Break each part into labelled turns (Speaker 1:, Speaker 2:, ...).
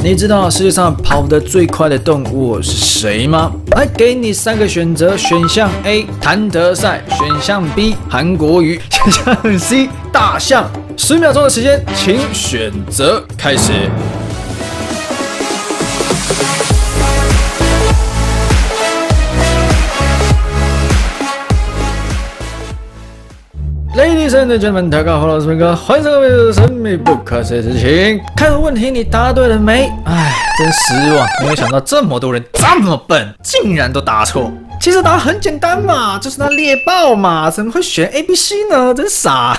Speaker 1: 你知道世界上跑得最快的动物是谁吗？来，给你3个选择：选项 A 谭德赛，选项 B 韩国瑜，选项 C 大象。10秒钟的时间，请选择开始。Ladies and gentlemen， 大家好，我是明哥，欢迎收看《神秘不可思议的事情》。开头问题你答对了没？哎，真失望，没有想到这么多人这么笨，竟然都答错。其实答案很简单嘛，就是那猎豹嘛，怎么会选 A、B、C 呢？真傻！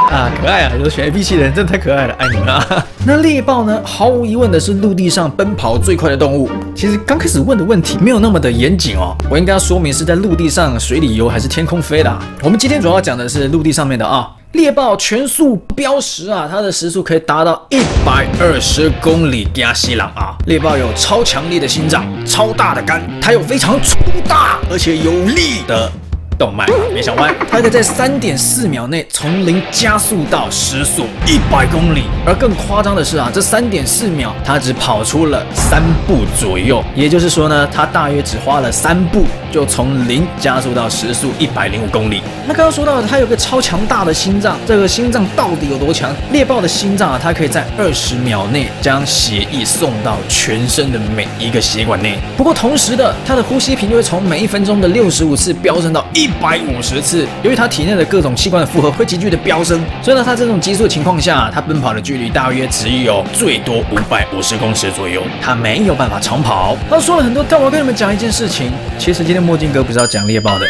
Speaker 1: 啊，可爱啊！有选 A、B、C 的人真的太可爱了，爱你们啊！那猎豹呢？毫无疑问的是陆地上奔跑最快的动物。其实刚开始问的问题没有那么的严谨哦，我应该要说明是在陆地上、水里游还是天空飞的。我们今天主要讲的是陆地上面的啊。猎豹全速飙时啊，它的时速可以达到120公里加西朗啊！猎豹有超强烈的心脏、超大的肝，它有非常粗大而且有力的动脉没想歪，它可以在3.4秒内从0加速到时速100公里。而更夸张的是啊，这3.4秒它只跑出了3步左右，也就是说呢，它大约只花了3步就从0加速到时速105公里。那刚刚说到的，它有个超强大的心脏，这个心脏到底有多强？猎豹的心脏啊，它可以在20秒内将血液送到全身的每一个血管内。不过同时的，它的呼吸频率会从每1分钟的65次飙升到150次。由于它体内的各种器官的负荷会急剧的飙升，所以呢，它这种急速的情况下，它奔跑的距离大约只有最多550公尺左右，它没有办法长跑。他说了很多，但我要跟你们讲一件事情，其实今天墨镜哥不是要讲猎豹的。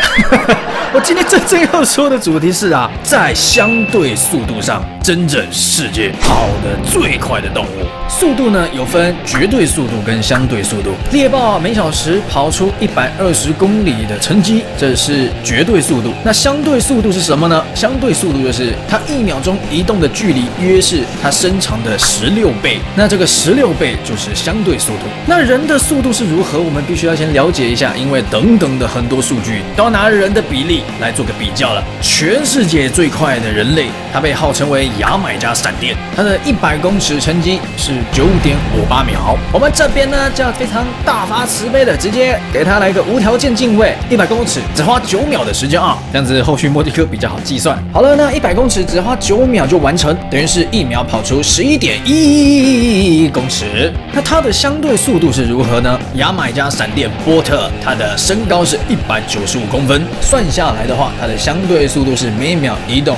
Speaker 1: 我今天真正要说的主题是啊，在相对速度上，真正世界跑得最快的动物。速度呢有分绝对速度跟相对速度。猎豹每小时跑出120公里的成绩，这是绝对速度。那相对速度是什么呢？相对速度就是它1秒钟移动的距离约是它身长的16倍。那这个16倍就是相对速度。那人的速度是如何？我们必须要先了解一下，因为等等的很多数据都要拿人的比例来做个比较了。全世界最快的人类，它被号称为牙买加闪电，它的100公尺成绩是9.58秒。我们这边呢，就要非常大发慈悲的直接给它来个无条件进位，100公尺只花9秒的时间啊，这样子后续墨镜哥比较好计算。好了，那100公尺只花9秒就完成，等于是1秒跑出11.1公尺。那它的相对速度是如何呢？牙买加闪电波特，它的身高是195公分，算下来的话，它的相对速度是每秒移动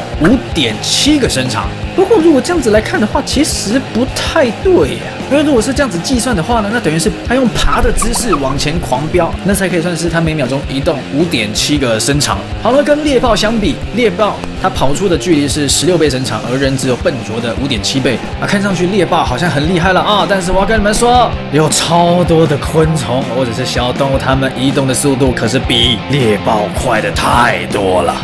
Speaker 1: 5.7个身长。不过如果这样子来看的话，其实不太对呀。因为如果是这样子计算的话呢，那等于是它用爬的姿势往前狂飙，那才可以算是它每秒钟移动5.7个身长。好了，跟猎豹相比，猎豹它跑出的距离是16倍身长，而人只有笨拙的5.7倍啊。看上去猎豹好像很厉害了啊，但是我要跟你们说，有超多的昆虫或者是小动物，它们移动的速度可是比猎豹快的太多了。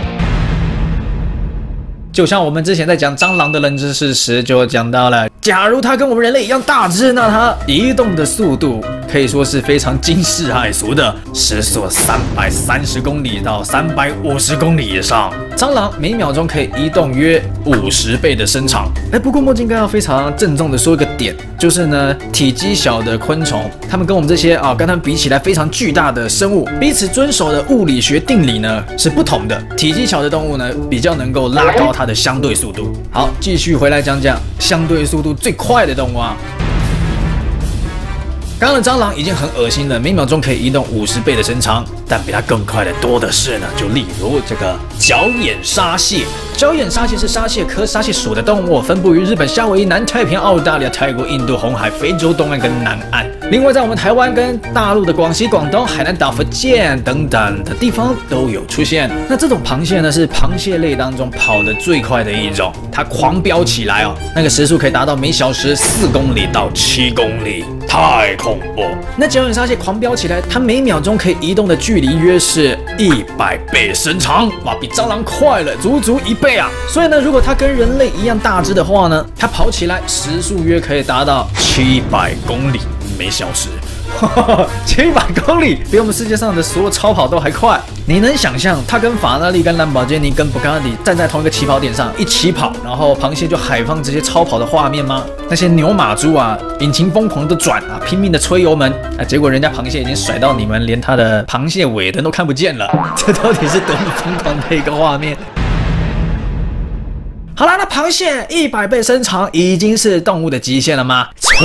Speaker 1: 就像我们之前在讲蟑螂的冷知识时就讲到了，假如它跟我们人类一样大只，那它移动的速度可以说是非常惊世骇俗的，时速330公里到350公里以上。蟑螂每秒钟可以移动约50倍的身长。不过墨镜哥要非常郑重的说一个点，就是呢，体积小的昆虫，它们跟我们这些跟它们比起来非常巨大的生物，彼此遵守的物理学定理呢是不同的。体积小的动物呢，比较能够拉高它的相对速度。好，继续回来讲讲相对速度最快的动物啊。刚刚的蟑螂已经很恶心了，每秒钟可以移动50倍的身长，但比它更快的多的是呢，就例如这个角眼沙蟹。角眼沙蟹是沙蟹科沙蟹属的动物，分布于日本、夏威夷、南太平洋、澳大利亚、泰国、印度、红海、非洲东岸跟南岸。另外，在我们台湾跟大陆的广西、广东、海南岛、福建等等的地方都有出现。那这种螃蟹呢，是螃蟹类当中跑得最快的一种，它狂飙起来哦，那个时速可以达到每小时4公里到7公里，太恐怖。那角眼沙蟹狂飙起来，它每秒钟可以移动的距离约是100倍身长，哇，比蟑螂快了足足1倍啊！所以呢，如果它跟人类一样大只的话呢，它跑起来时速约可以达到700公里每小时。700公里，比我们世界上的所有超跑都还快。你能想象它跟法拉利、跟兰博基尼、跟布加迪站在同一个起跑点上一起跑，然后螃蟹就海放这些超跑的画面吗？那些牛马猪啊，引擎疯狂的转啊，拼命的吹油门啊，结果人家螃蟹已经甩到你们连它的螃蟹尾灯都看不见了，这到底是多么疯狂的一个画面！好啦，那螃蟹100倍身长已经是动物的极限了吗？错。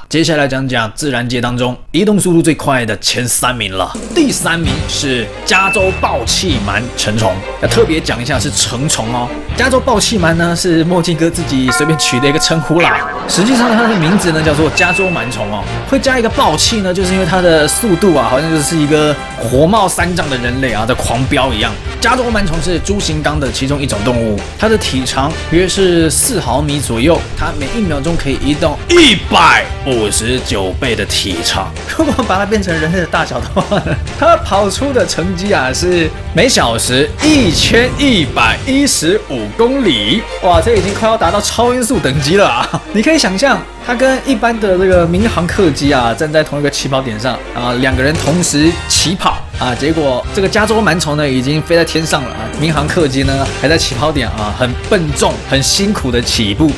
Speaker 1: 接下来讲讲自然界当中移动速度最快的前3名了。第3名是加州暴气鳗成虫，要特别讲一下是成虫哦。加州暴气鳗呢是墨镜哥自己随便取的一个称呼啦，实际上它的名字呢叫做加州螨虫哦。会加一个暴气呢，就是因为它的速度啊，好像就是一个火冒3丈的人类啊在狂飙一样。加州螨虫是猪形纲的其中一种动物，它的体长约是4毫米左右，它每1秒钟可以移动159倍的体长。如果把它变成人类的大小的话呢，它跑出的成绩啊是每小时1115公里，哇，这已经快要达到超音速等级了啊！你可以想象，它跟一般的这个民航客机啊站在同一个起跑点上啊，2个人同时起跑啊，结果这个加州螨虫呢已经飞在天上了啊，民航客机呢还在起跑点啊，很笨重、很辛苦的起步。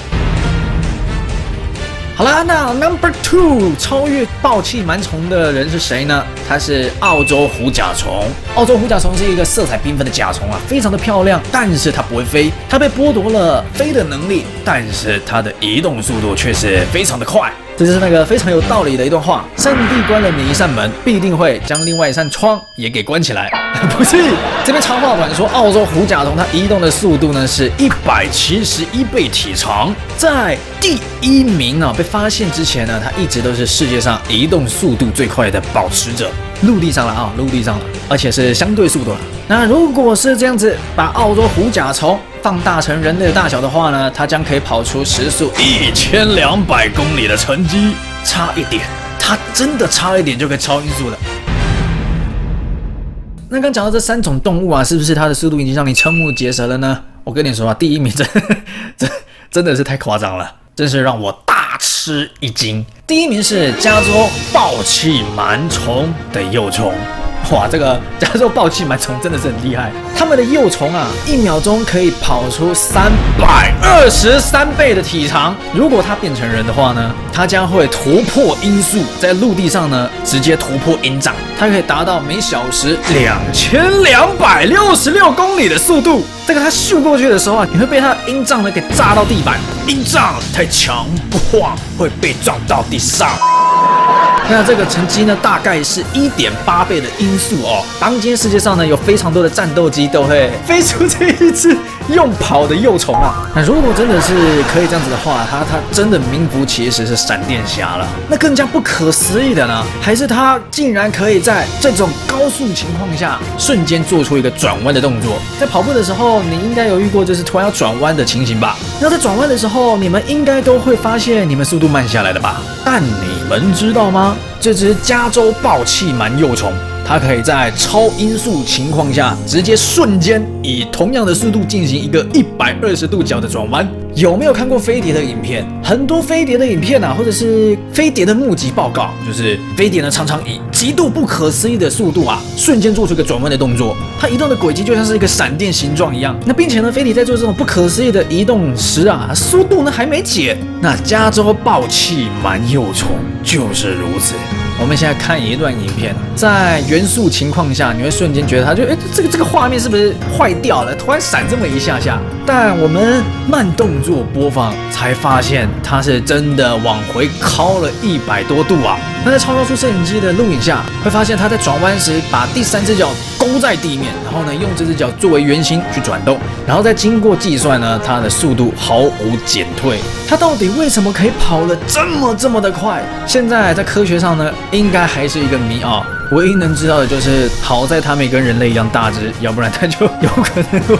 Speaker 1: 好啦，那 No.2 超越暴气螨虫的人是谁呢？他是澳洲虎甲虫。澳洲虎甲虫是一个色彩缤纷的甲虫啊，非常的漂亮，但是它不会飞，它被剥夺了飞的能力，但是它的移动速度却是非常的快。这就是那个非常有道理的一段话：上帝关了你一扇门，必定会将另外一扇窗也给关起来。不是，这边长话短说，澳洲虎甲虫它移动的速度呢是171倍体长，在第1名呢被发现之前呢，它一直都是世界上移动速度最快的保持者。陆地上了啊，陆地上了，而且是相对速度了。那如果是这样子，把澳洲虎甲虫放大成人类的大小的话呢，它将可以跑出时速1200公里的成绩，差一点，它真的差一点就可以超音速了。那刚讲到这3种动物啊，是不是它的速度已经让你瞠目结舌了呢？我跟你说啊，第1名真的是太夸张了，真是让我大吃一惊。第1名是加州暴气螨虫的幼虫。哇，这个加州暴气螨虫真的是很厉害，它们的幼虫啊，1秒钟可以跑出323倍的体长。如果它变成人的话呢，它将会突破音速，在陆地上呢直接突破音障，它可以达到每小时2266公里的速度。这个它咻过去的时候啊，你会被它的音障呢给炸到地板，音障太强不晃会被撞到地上。那这个成绩呢，大概是1.8倍的音速哦。当今世界上呢，有非常多的战斗机都会飞出这一只用跑的幼虫啊。那如果真的是可以这样子的话，它真的名副其实是闪电侠了。那更加不可思议的呢，还是它竟然可以在这种高速情况下瞬间做出一个转弯的动作。在跑步的时候，你应该有遇过就是突然要转弯的情形吧？那在转弯的时候，你们应该都会发现你们速度慢下来了吧？但你们知道吗？这只加州暴气螨幼虫，它可以在超音速情况下，直接瞬间以同样的速度进行一个120度角的转弯。有没有看过飞碟的影片？很多飞碟的影片啊，或者是飞碟的目击报告，就是飞碟呢常常以极度不可思议的速度啊，瞬间做出一个转弯的动作。它移动的轨迹就像是一个闪电形状一样。那并且呢，飞碟在做这种不可思议的移动时啊，速度呢还没减。那加州暴气螨幼虫就是如此。我们现在看一段影片，在原速情况下，你会瞬间觉得它就这个画面是不是坏掉了？突然闪这么一下下，但我们慢动作播放才发现它是真的往回靠了100多度啊！那在超高速摄影机的录影下，会发现它在转弯时把第3只脚勾在地面，然后呢用这只脚作为圆心去转动，然后再经过计算呢，它的速度毫无减退。它到底为什么可以跑得这么的快？现在在科学上呢，应该还是一个谜啊。唯一能知道的就是，好在它没跟人类一样大只，要不然它就有可能会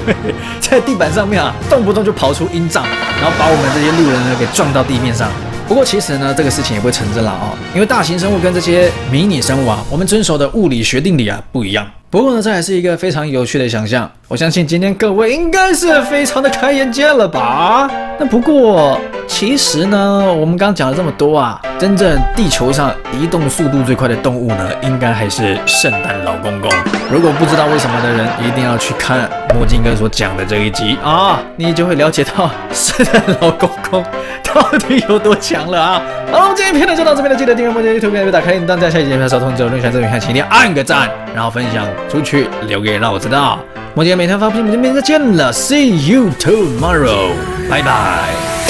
Speaker 1: 在地板上面啊，动不动就跑出音障，然后把我们这些路人呢给撞到地面上。不过其实呢，这个事情也不会成真了啊，因为大型生物跟这些迷你生物啊，我们遵守的物理学定理啊不一样。不过呢，这还是一个非常有趣的想象。我相信今天各位应该是非常的开眼界了吧？那不过其实呢，我们刚刚讲了这么多啊，真正地球上移动速度最快的动物呢，应该还是圣诞老公公。如果不知道为什么的人，一定要去看墨镜哥所讲的这一集啊，你就会了解到圣诞老公公到底有多强了啊！好了，我们今天片段就到这边了，记得订阅墨镜 YouTube 频道，打开铃铛，在下一集片收通知。如果喜欢这个影片，请一定要按个赞，然后分享出去，留言让我知道。墨镜每天发布，我们明天再见了 ，See you tomorrow，拜拜。